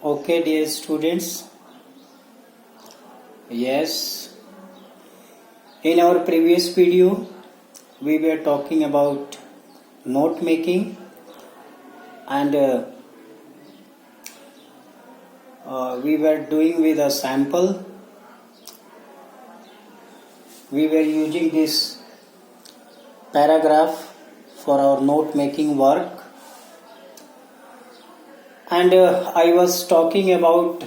Okay, dear students. Yes, in our previous video, we were talking about note making and we were doing with a sample. We were using this paragraph for our note making work, and I was talking about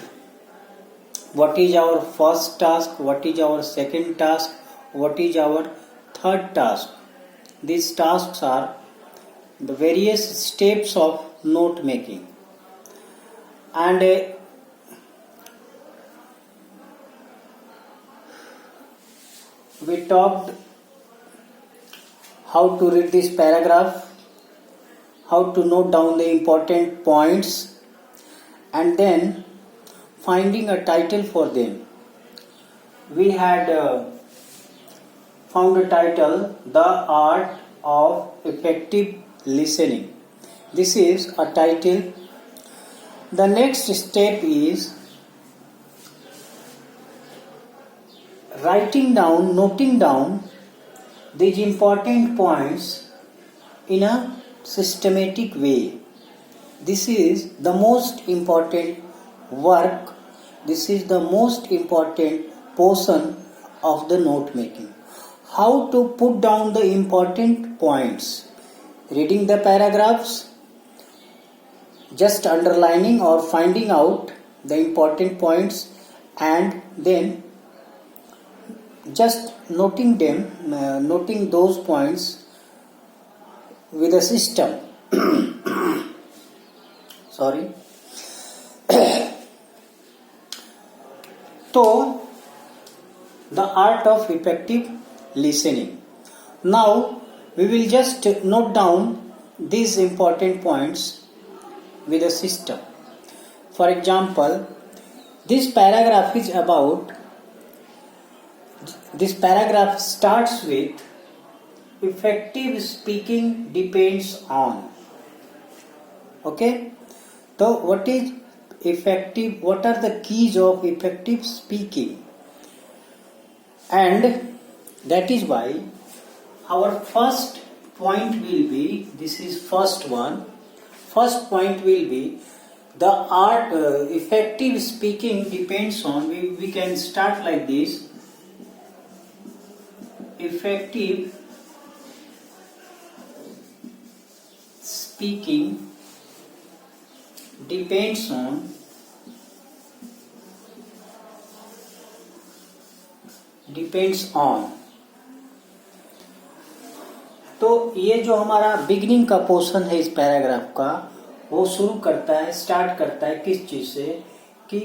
what is our first task, what is our second task, what is our third task. These tasks are the various steps of note making, and we talked how to read this paragraph, how to note down the important points, and then finding a title for them. We had found a title, The Art of Effective Listening. This is a title. The next step is noting down these important points in a systematic way. This is the most important work. This is the most important portion of the note making. How to put down the important points. Reading the paragraphs, just underlining or finding out the important points, and then just noting those points with a system. Sorry. So, the art of effective listening. Now, we will just note down these important points with a system. For example, this paragraph starts with effective speaking depends on. Okay? So, what is effective? What are the keys of effective speaking? And that is why our first point will be, this is first one. First point will be the art effective speaking depends on. We can start like this. Effective speaking depends on तो ये जो हमारा beginning का portion है इस paragraph का, वो start करता है किस चीज से कि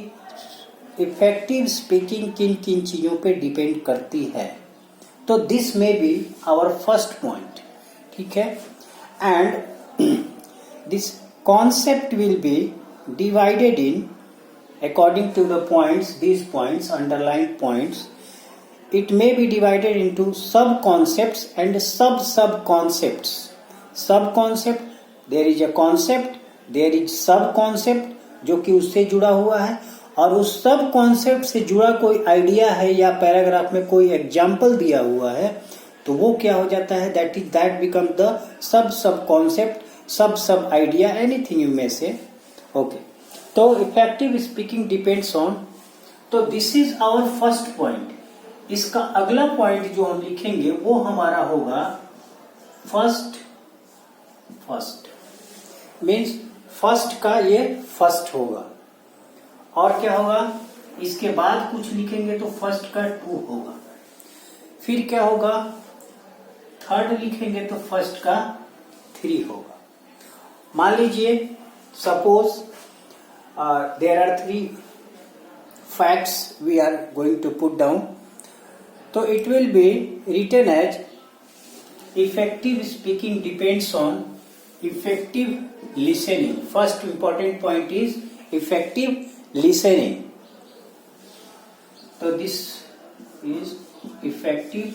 इफेक्टिव स्पीकिंग किन किन चीजों पे डिपेंड करती है. तो दिस में बी आवर फर्स्ट पॉइंट. ठीक है. And this concept will be divided in according to the points, these points, underlined points. It may be divided into sub-concepts and sub-concepts. Sub-concept, there is a concept, there is sub-concept जो कि उससे जुड़ा हुआ है, और उस सब-concept से जुड़ा कोई आइडिया है या पैराग्राफ में कोई एग्जाम्पल दिया हुआ है, तो वो क्या हो जाता है, that become the sub-concept, sub idea, anything you may say. Okay. तो effective speaking depends on. तो this is our first point. इसका अगला पॉइंट जो हम लिखेंगे वो हमारा होगा फर्स्ट मीन्स फर्स्ट का ये फर्स्ट होगा. और क्या होगा, इसके बाद कुछ लिखेंगे तो फर्स्ट का 2 होगा. फिर क्या होगा, थर्ड लिखेंगे तो फर्स्ट का 3 होगा. मान लीजिए suppose there are 3 facts we are going to put down. So it will be written as effective speaking depends on effective listening. First important point is effective listening. So this is effective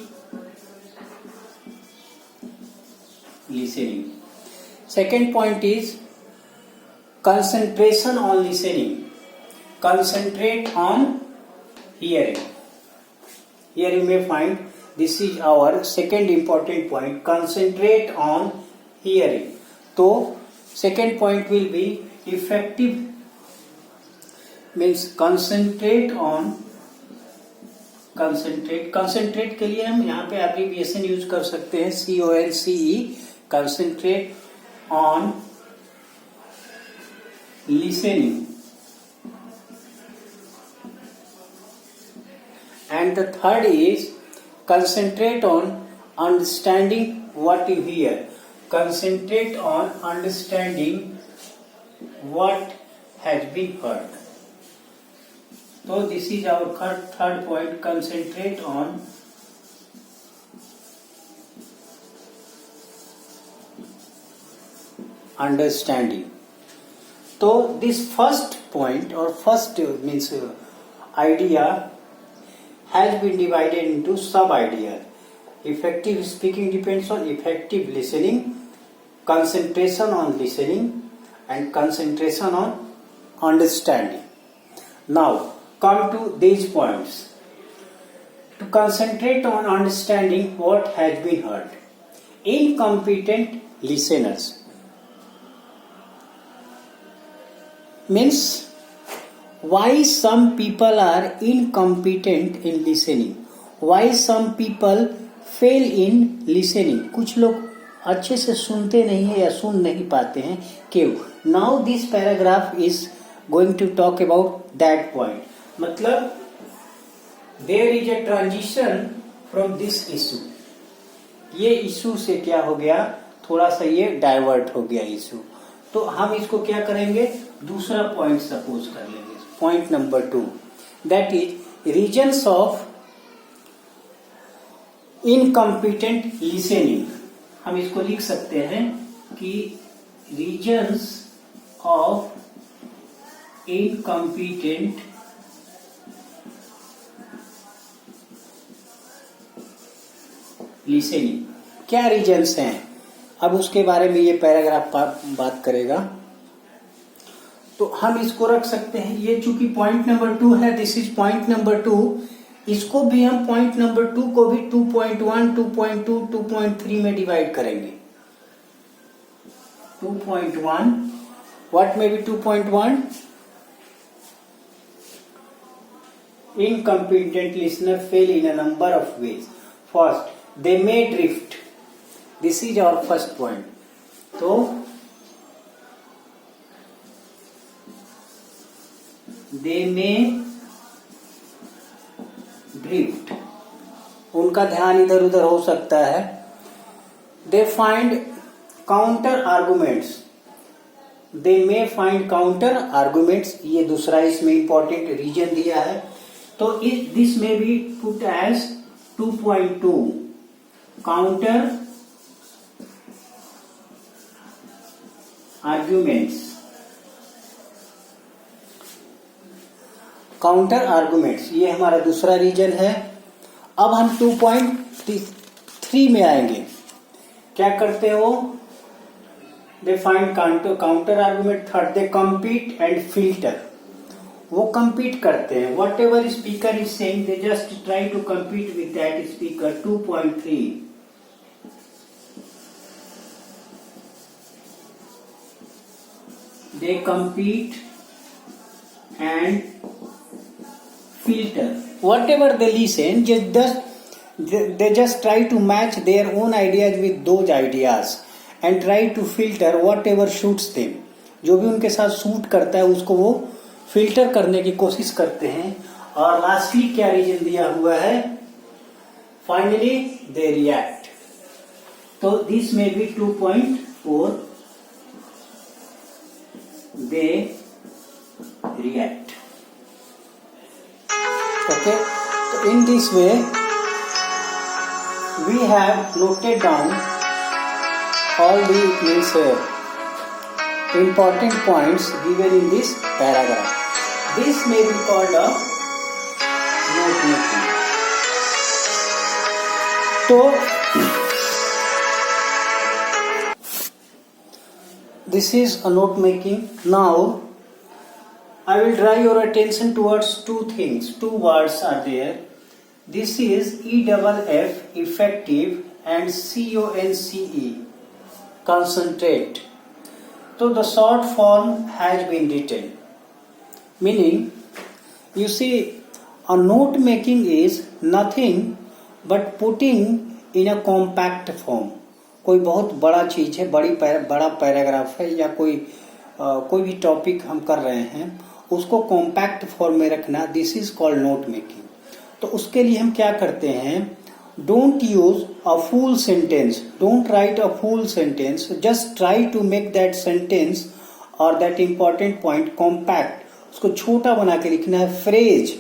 listening. Second point is concentration on listening. concentrate on hearing. Here you may find this is our second important point, concentrate on hearing. So second point will be effective means concentrate के लिए हम यहाँ पे abbreviation use कर सकते हैं CONCE, concentrate on listening. And the third is concentrate on understanding what you hear. Concentrate on understanding what has been heard. So this is our third point, concentrate on understanding. So this first point or first means idea has been divided into sub-ideas. Effective speaking depends on effective listening, concentration on listening, and concentration on understanding. Now, come to these points. To concentrate on understanding what has been heard. Incompetent listeners means why some people are incompetent in listening, why some people fail in listening. कुछ लोग अच्छे से सुनते नहीं है या सुन नहीं पाते हैं, क्यों? Now this paragraph is going to talk about that point. मतलब there is a transition from this issue. ये इशू से क्या हो गया, थोड़ा सा ये डाइवर्ट हो गया इशू. तो हम इसको क्या करेंगे, दूसरा पॉइंट सपोज कर लेंगे. Point number 2, that is reasons of incompetent listening. हम इसको लिख सकते हैं कि रीजन्स ऑफ इनकम्पिटेंट लिसनिंग. क्या रीजन्स हैं, अब उसके बारे में ये पैराग्राफ बात करेगा. तो हम इसको रख सकते हैं, ये चूंकि पॉइंट नंबर 2 है, दिस इज पॉइंट नंबर 2. इसको भी हम पॉइंट नंबर 2 को भी 2.1, 2.2, 2.3 में डिवाइड करेंगे. 2.1, what may be 2.1? Incompetent listener fail in a number of ways. First, they may drift. This is our first point. So they may drift. उनका ध्यान इधर उधर हो सकता है. They find counter arguments. They may find counter arguments. ये दूसरा इसमें इंपॉर्टेंट रीजन दिया है. तो this may be put as 2.2. Counter arguments. Counter arguments, ये हमारा दूसरा रीजन है. अब हम 2.3 में आएंगे. क्या करते हो, they find counter argument. Third, they compete and filter. वो कम्पीट करते हैं. Whatever speaker is saying, they just try to compete with that speaker. 2.3, they compete and filter. Whatever they listen, they just try to match their own ideas with those ideas and try to filter whatever suits them. जो भी उनके साथ suit करता है उसको वो filter करने की कोशिश करते हैं. और लास्टली क्या रीजन दिया हुआ है, फाइनली दे रिएक्ट. तो दिस में भी 2.4, they react. Okay, so in this way we have noted down all the important points given in this paragraph. This may be called a note making. So this is a note making. Now I will draw your attention towards two things. Two words are there. This is EFF, effective, and CONCE, concentrate. So the short form has been written. Meaning, you see, a note making is nothing but putting in a compact form. कोई बहुत बड़ा चीज है, बड़ा paragraph है, या कोई भी टॉपिक हम कर रहे हैं, उसको कॉम्पैक्ट फॉर्म में रखना, this is called note making. तो उसके लिए हम क्या करते हैं, don't use a full sentence, don't write a full sentence, just try to make that sentence और दैट इंपॉर्टेंट पॉइंट कॉम्पैक्ट. उसको छोटा बना के लिखना है. Phrase,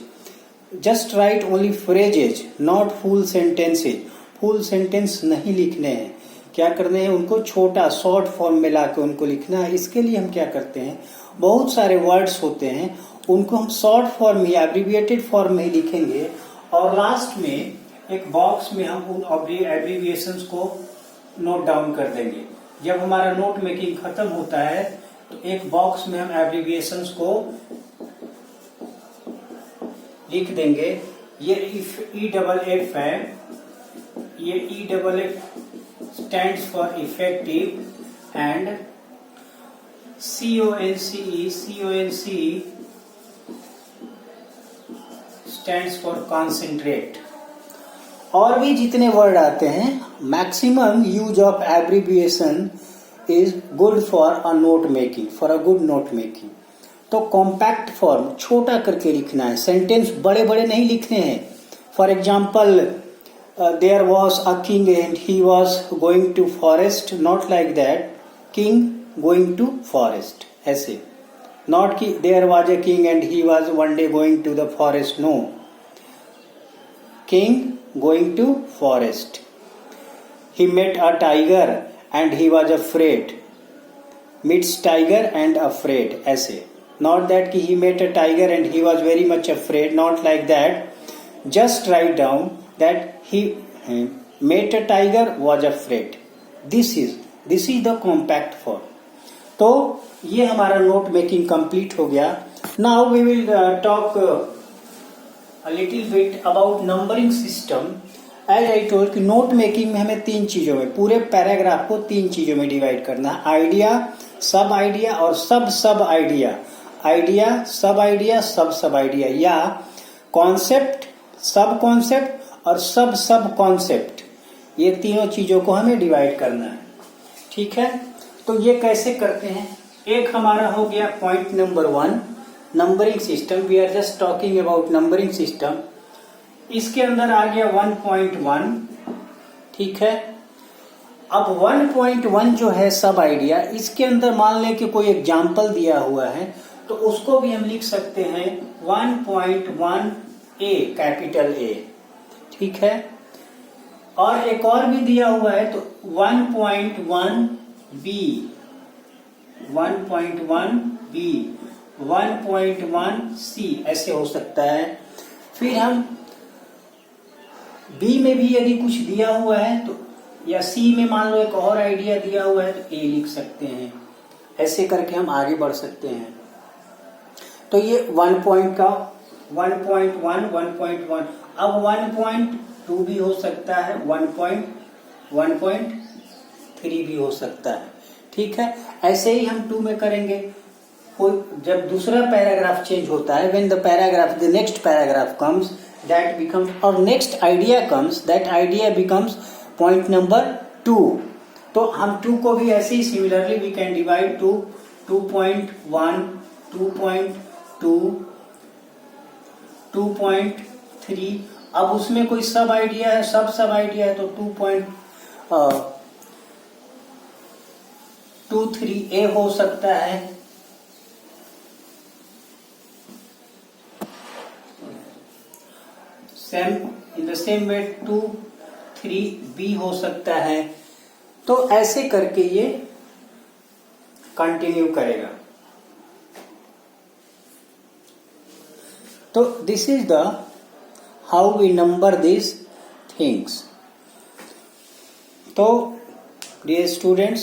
just write only phrases, not full sentences. Full sentence नहीं लिखने हैं, क्या करने हैं, उनको छोटा शॉर्ट फॉर्म में लाके उनको लिखना है. इसके लिए हम क्या करते हैं, बहुत सारे वर्ड्स होते हैं, उनको हम शॉर्ट फॉर्म में, एब्रिविएटेड फॉर्म में लिखेंगे, और लास्ट में एक बॉक्स में हम उन एब्रिविएशंस को नोट डाउन कर देंगे. जब हमारा नोट मेकिंग खत्म होता है तो एक बॉक्स में हम एब्रिविएशंस को लिख देंगे. ये EFF है, ये EFF stands for effective, and CONCE stands for concentrate. और भी जितने वर्ड आते हैं, maximum use of abbreviation is good for a note making, for a good note making. तो कॉम्पैक्ट फॉर्म छोटा करके लिखना है, सेंटेंस बड़े बड़े नहीं लिखने हैं. For example, there was a king and he was going to forest, not like that, king going to forest, ऐसे. not कि there was a king and he was one day going to the forest, no, king going to forest. He met a tiger and he was afraid, meets tiger and afraid, ऐसे. not that कि he met a tiger and he was very much afraid, not like that. just write down that he met a tiger, was afraid. This is the compact form. तो ये हमारा note making complete हो गया. Now we will talk a little bit about numbering system. As I told कि note making में हमें तीन चीजों में, पूरे पैराग्राफ को तीन चीजों में डिवाइड करना है. आइडिया, सब आइडिया और सब आइडिया. आइडिया, सब आइडिया, सब आइडिया, या कॉन्सेप्ट, सब कॉन्सेप्ट और सब कॉन्सेप्ट. ये तीनों चीजों को हमें डिवाइड करना है. ठीक है, तो ये कैसे करते हैं. एक हमारा हो गया point number 1, numbering system. We are just talking about numbering system. इसके अंदर आ गया 1.1. ठीक है, अब 1.1 जो है सब आइडिया, इसके अंदर मान लें कि कोई एग्जाम्पल दिया हुआ है, तो उसको भी हम लिख सकते हैं 1.1A, कैपिटल A. ठीक है, और एक और भी दिया हुआ है, तो 1.1B, 1.1B, 1.1C ऐसे हो सकता है. फिर हम B में भी यदि कुछ दिया हुआ है तो, या C में मान लो एक और आइडिया दिया हुआ है, तो A लिख सकते हैं. ऐसे करके हम आगे बढ़ सकते हैं. तो ये 1.1, 1.1. अब 1.2 भी हो सकता है, 1.3 भी हो सकता है. ठीक है, ऐसे ही हम 2 में करेंगे. जब दूसरा पैराग्राफ चेंज होता है, when the paragraph, the next paragraph comes, that becomes, or next idea comes, that idea becomes point number 2. तो हम 2 को भी ऐसे ही similarly we can divide to 2.1, 2.2, 2.3. अब उसमें कोई सब आइडिया है, सब आइडिया है, तो 2.23A हो सकता है. In the same way 2.3B हो सकता है. तो ऐसे करके ये कंटिन्यू करेगा. तो this is the how we number these things. So dear students,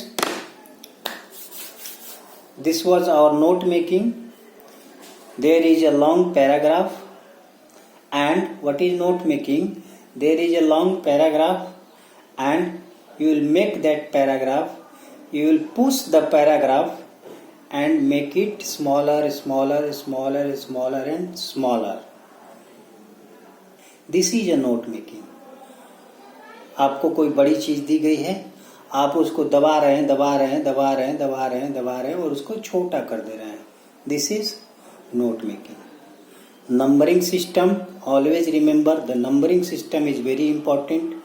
this was our note making. there is a long paragraph, and what is note making? There is a long paragraph, and you will make that paragraph, you will push the paragraph and make it smaller, smaller, smaller, smaller and smaller. This is a note making. आपको कोई बड़ी चीज दी गई है, आप उसको दबा रहे हैं, दबा रहे हैं, दबा रहे हैं, दबा रहे हैं, दबा रहे हैं और उसको छोटा कर दे रहे हैं. This is note making. Numbering system, always remember the numbering system is very important.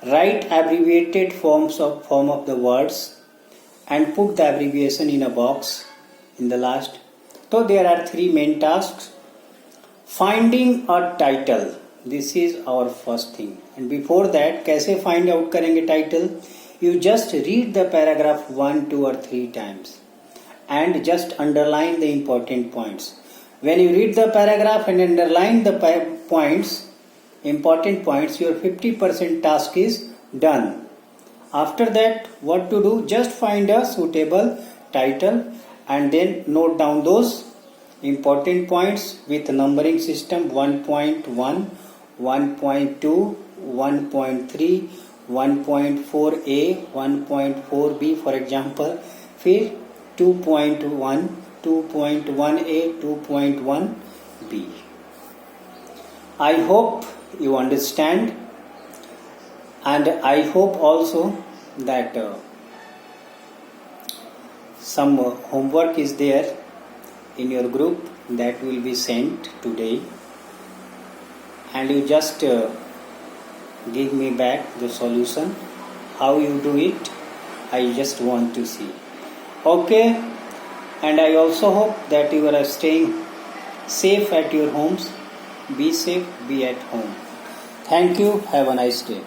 Right abbreviated form of the words and put the abbreviation in a box in the last. So there are 3 main tasks. Finding a title, this is our first thing. And before that, कैसे find out करेंगे title? You just read the paragraph 1, 2 or 3 times and just underline the important points. When you read the paragraph and underline the points, important points, your 50% task is done. After that, what to do? Just find a suitable title and then note down those important points with numbering system 1.1, 1.2, 1.3, 1.4a, 1.4b for example. फिर 2.1, 2.1a, 2.1b. I hope you understand. And I hope also that some homework is there in your group that will be sent today, and you just give me back the solution. How you do it, I just want to see. Okay, and I also hope that you are staying safe at your homes. Be safe, be at home. Thank you. Have a nice day.